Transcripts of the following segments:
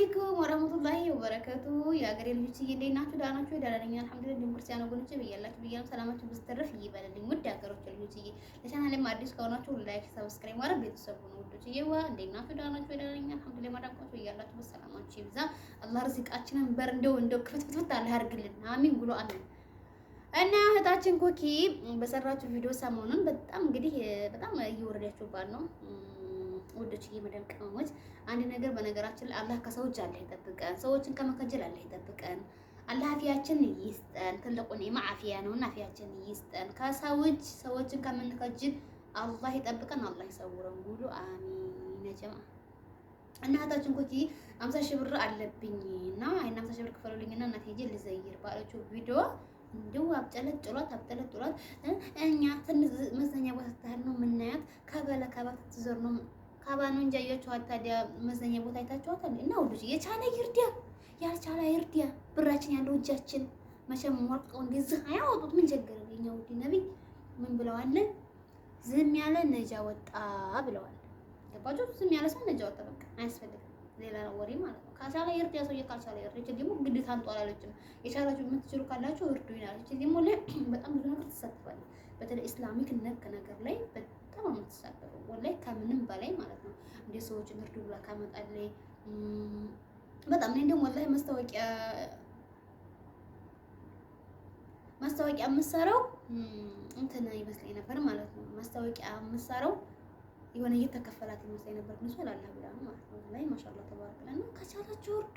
አለይኩም ወራህመቱላሂ ወበረካቱ። የአገሬ ልጆች እንዴት ናችሁ? ደህና ናችሁ? ደህና ነኝ አልሐምዱሊላህ። እንዲሁም ክርስቲያን ወገኖቼ ብያላችሁ ብያለሁ ሰላማችሁ ብትተረፍ ይበልልኝ። ውድ አገሮች ልጆች ለቻናሌም አዲስ ከሆናችሁ ላይክ፣ ሰብስክራይብ ማድረግ ቤተሰቡ ነው። ውዶች እንዴት ናችሁ? ደህና ናችሁ? ደህና ነኝ አልሐምዱሊላህ። ማዳምቆት ብያላችሁ ሰላማችሁ ይብዛ። አላህ ርዝቃችንን በር እንደው ክፍትፍት አለ ያርግልን። አሚን ብሎ አሚን። እና እህታችን ኮኪ በሰራችሁ ቪዲዮ ሰሞኑን በጣም እንግዲህ በጣም እየወረዳችሁባት ነው ወዶች የመደም ቅመሞች። አንድ ነገር በነገራችን ላይ አላህ ከሰው እጅ አላህ ይጠብቀን፣ ሰዎችን ከመከጀል አላህ ይጠብቀን። አላህ አፊያችን ይስጠን። ትልቁ ኒዕማ አፊያ ነውና አፊያችን ይስጠን። ከሰው እጅ ሰዎችን ከምንከጅል አላህ ይጠብቀን፣ አላህ ይሰውረን። ጉዱ አሚን ጀማ። እና እህታችን ኮኪ 50 ሺህ ብር አለብኝ እና 50 ሺህ ብር ክፈሉልኝና እናቴ ሄጄ ልዘይር ባለችው ቪዲዮ እንደው አብጠለጥሏት እኛ ትንሽ መዝናኛ ቦታ ስትሄድ ነው የምናያት። ከበለ ከባት ትዞር ነው ካባ ነው እንጂ አያችኋት። ታዲያ መዝናኛ ቦታ አይታችኋታል። እና ወዶች የቻለ ይርዳ፣ ያልቻለ ይርዳ። ብራችን ያለው እጃችን መቼም ወርቀው እንደዚህ አያወጡት። ምን ቸገረ? የኛ ውድ ነብይ ምን ብለዋል? ዝም ያለ ነጃ ወጣ ብለዋል። ገባችሁ? ዝም ያለ ሰው ነጃ ወጣ። በቃ አያስፈልግም ሌላ ወሬ ማለት ነው። ካቻለ ይርዳ ሰው፣ ካልቻለ ይርዳ። እቺ ደግሞ ግዴታ አንጧላለችም። የቻላችሁ የምትችሉ ካላችሁ እርዱ ይላል። እቺ ደግሞ በጣም ብዙ ነገር ትሳተፋለች። በተለይ ኢስላሚክ ነክ ነገር ላይ በጣም የምትሳተፈው ወላሂ ከምንም በላይ ማለት ነው። እንደ ሰዎችን እርዱ ብላ ካመጣለች በጣም እኔ ደግሞ ወላሂ ማስታወቂያ የምትሰራው እንትን ይመስለኝ ነበር ማለት ነው። ማስታወቂያ የምትሰራው የሆነ እየተከፈላት ይመስለኝ ነበር። ንሱ አላህ ብላ ነው ማለት ነው። ላይ ማሻአላህ ተባረከና ከቻላችሁ እርዱ፣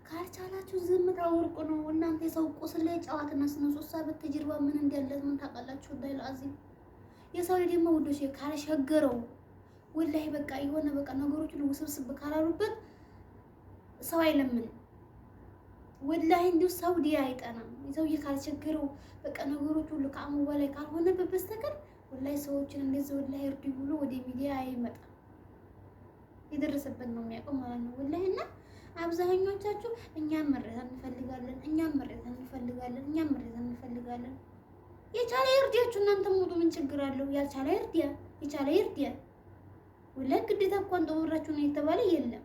ካልቻላችሁ ዝምታ ወርቁ ነው። እናንተ የሰው ቁስል ላይ ጨዋታና ስነሱሳ በተጀርባ ምን እንዳለ ምን ታውቃላችሁ? ወላሂ አዚም የሰው ልጅ ደግሞ ውዶች ካልሸገረው ወላሂ በቃ የሆነ በቃ ነገሮች ሁሉ ውስብስብ ካላሉበት ሰው አይለምን። ወላሂ እንዲሁ ሰው ዲያ አይጠናም። የሰውዬ ካልቸገረው በቃ ነገሮች ሁሉ ከአሙ በላይ ካልሆነበት በስተቀር ወላሂ ሰዎችን እንደዚህ ወላሂ እርዱ ብሎ ወደ ሚዲያ አይመጣም። የደረሰበት ነው የሚያውቀው ማለት ነው። ወላሂ እና አብዛኞቻችሁ እኛም መረዳት እንፈልጋለን፣ እንፈልጋለን። የቻለ ይርዳችሁ። እናንተ ሞቱ ምን ችግር አለው? ያልቻለ ይርዳ፣ የቻለ ይርዳ። ወላሂ ግዴታ እንኳን ተወራችሁ ነው የተባለ የለም።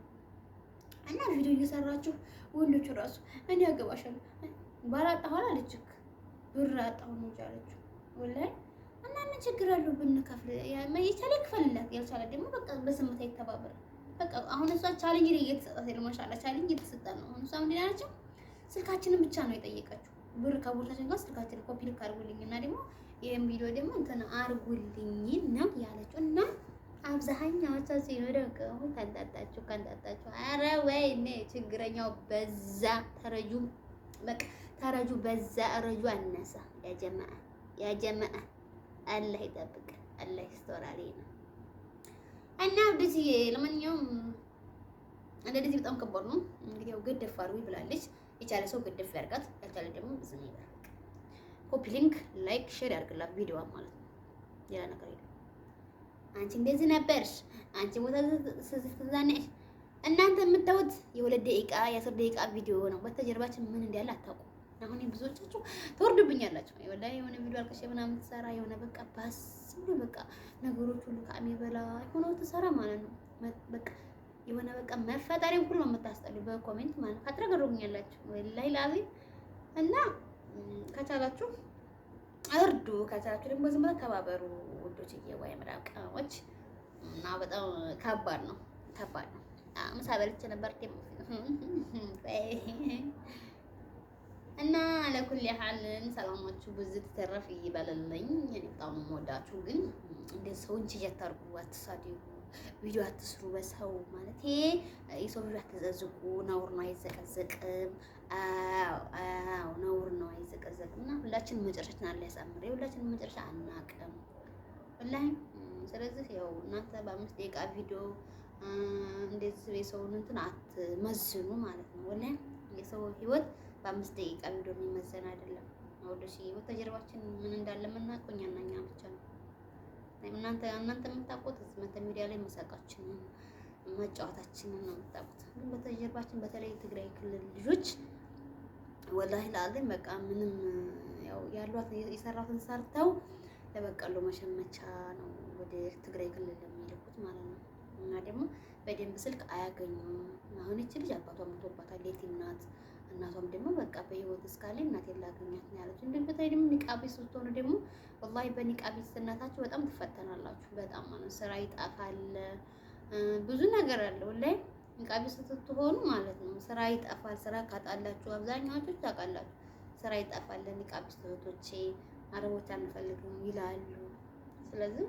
እና ቪዲዮ እየሰራችሁ ወንዶቹ ራሱ እኔ አገባሻለሁ ባላጣሁ አለችክ ብር አጣሁ ነው ያለችው ወላሂ። እና ምን ችግር አለው ብንከፍል? የቻለ ይክፈልላት፣ ያልቻለ ደግሞ በቃ በስምታ ይተባበር። በቃ አሁን እሷ ቻሌንጅ ላይ እየተሰጣት ነው። ማሻአላ ቻሌንጅ እየተሰጣ ነው። አሁን እሷ ምንድን ያለችው ስልካችንን ብቻ ነው የጠየቀችው። ብር ከቦታችን ጋር ስልካችንን ኮፒ ልክ አድርጉልኝ እና ደግሞ ይሄን ቪዲዮ ደግሞ እንትን አድርጉልኝ ነው ያለችው። እና አብዛኛዎቻችሁ ይወደቀው ካንጣጣችሁ ኧረ ወይኔ ችግረኛው በዛ፣ ተረጁ በዛ፣ ረጁ አነሳ። ያ ጀማዓ አላህ ይጠብቅ፣ አላህ ይስተዋል ነው። እና ወደዚህ ለማንኛውም እንደዚህ በጣም ከባድ ነው። እንግዲህ ያው ገደፍ አድርጉ ብላለች። የቻለ ሰው ገደፍ ያርጋት፣ ያልቻለ ደግሞ ዝም ይበል። ኮፒ ሊንክ፣ ላይክ፣ ሼር ያርግላት ቪዲዮ ማለት ነው። ሌላ ነገር የለም። አንቺ እንደዚህ ነበርሽ፣ አንቺ ቦታ ስትዛነሽ። እናንተ የምታዩት የ2 ደቂቃ የ10 ደቂቃ ቪዲዮ ነው። በተጀርባችን ምን እንዳለ አታውቁም። አሁን ብዙዎቻችሁ ተወርዱብኛላችሁ። ወላሂ የሆነ ቪዲዮ አልከሽ ምናምን ትሰራ የሆነ በቃ ባስ ብሎ በቃ ነገሮች ሁሉ ከአሜ በላይ ሆነው ትሰራ ማለት ነው። በቃ የሆነ በቃ መፈጠሪም ሁሉ የምታስጠሉ በኮሜንት ማለት አትረገሩኛላችሁ ወላሂ ላዚም። እና ከቻላችሁ እርዱ፣ ከቻላችሁ ደግሞ ዝም ብላችሁ ተባበሩ ውዶች ወይ ምራቅ ቅመሞች። እና በጣም ከባድ ነው። ምሳ በልቼ ነበር እና ለኩል ያህልን ሰላማችሁ ብዙ ተተረፍ ይበልልኝ። እኔ በጣም የምወዳችሁ ግን እንደ ሰውን ችየት አድርጉ፣ አትሳደቡ፣ ቪዲዮ አትስሩ በሰው ማለት የሰው ቪዲዮ አትዘዝቁ። ነውር ነው፣ አይዘቀዘቅም። አዎ ነውር ነው፣ አይዘቀዘቅም። እና ሁላችንም መጨረሻችን አለ ያሳምር። የሁላችንም መጨረሻ አናውቅም ወላሂ። ስለዚህ ያው እናንተ በ5 ደቂቃ ቪዲዮ እንደዚህ የሰውን እንትን አትመዝኑ ማለት ነው ወላሂ። የሰው ህይወት በ5 ደቂቃ ቪዲዮ የሚመዘን አይደለም። ወደሺ ወተጀርባችን ምን እንዳለ የምናውቀው እኛና እኛ ብቻ ነው። እናንተ የምታውቁት እዚህ ሚዲያ ላይ መሳቃችንን መጫወታችንን ነው የምታውቁት። ግን በተጀርባችን በተለይ ትግራይ ክልል ልጆች ወላሂ ለአለም በቃ ምንም ያው ያሏት የሰራትን ሰርተው ለበቀሉ መሸመቻ ነው ወደ ትግራይ ክልል የሚልኩት ማለት ነው። እና ደግሞ በደንብ ስልክ አያገኙም። አሁን እቺ ልጅ አባቷ ሞቶባታል፣ የቲም ናት። እናቷም ደግሞ በቃ በህይወት እስካለ እናቴን ላገኛት ነው ያለችው። እንዴ በተለይ ደግሞ ኒቃቢስ ስትሆኑ ደግሞ ወላሂ በኒቃቢስነታችሁ በጣም ትፈተናላችሁ። በጣም ማለት ስራ ይጠፋል፣ ብዙ ነገር አለ። ወላሂ ኒቃቢስ ስትሆኑ ማለት ነው ስራ ይጠፋል። ስራ ካጣላችሁ አብዛኛዎቹ ታውቃላችሁ ስራ ይጠፋል። ኒቃቢስ እህቶቼ አረቦች አንፈልግም ይላሉ። ስለዚህ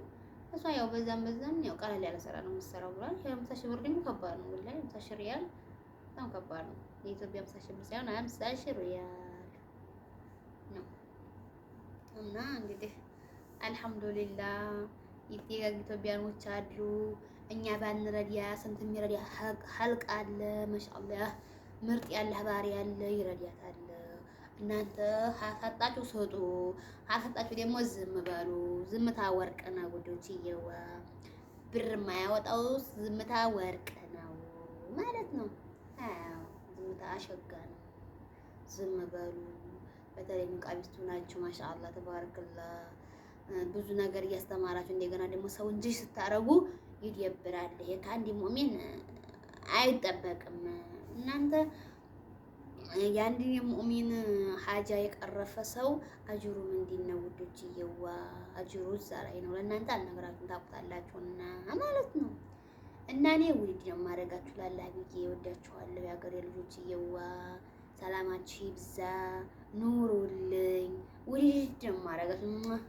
እሷ ያው በዛም ያው ቀለል ያለ ስራ ነው የምትሰራው ብሏል። 50 ሺህ ብር ደግሞ ከባድ ነው ወላሂ 50 ሺህ ሪያል በጣም ከባድ ነው። የኢትዮጵያ 50 ሺህ ብር ሳይሆን 50 ሺህ ሪያል ነው። እና እንግዲህ አልሐምዱሊላህ ኢትዮጵያኖች አሉ። እኛ ባንረዳ ስንት የሚረዳ ሀልቅ አለ። ማሻአላህ ምርጥ ያለ ባህሪ ያለ ይረዳታል። እናንተ ሀሳጣችሁ ስጡ፣ ሀሳጣችሁ ደግሞ ዝም በሉ። ዝምታ ወርቅ ነው ጉዶችዬዋ። ብር የማያወጣው ዝምታ ወርቅ ነው ማለት ነው። አዎ ዝምታ አሸጋ ነው። ዝም በሉ። በተለይ ኒቃቢስቱ ናችሁ ማሻአላህ ተባረክላ ብዙ ነገር እያስተማራችሁ እንደገና ደግሞ ሰው እንጂ ስታረጉ ይደብራል። ይሄ ከአንድ ሙእሚን አይጠበቅም። እናንተ የአንድ ሙእሚን ሀጃ የቀረፈ ሰው አጅሩ ምንድን ነው ውዶችዬዋ? አጅሩ እዛ ላይ ነው። ለእናንተ አልነግራችሁም ታውቁታላችሁና ማለት ነው። እና እኔ ውድድ ነው የማደርጋችሁ ላላህ ብዬ እወዳችኋለሁ የሀገሬ ልጆችዬዋ። ሰላማችሁ ይብዛ፣ ኑሩልኝ። ውድድ ነው የማደርጋችሁ።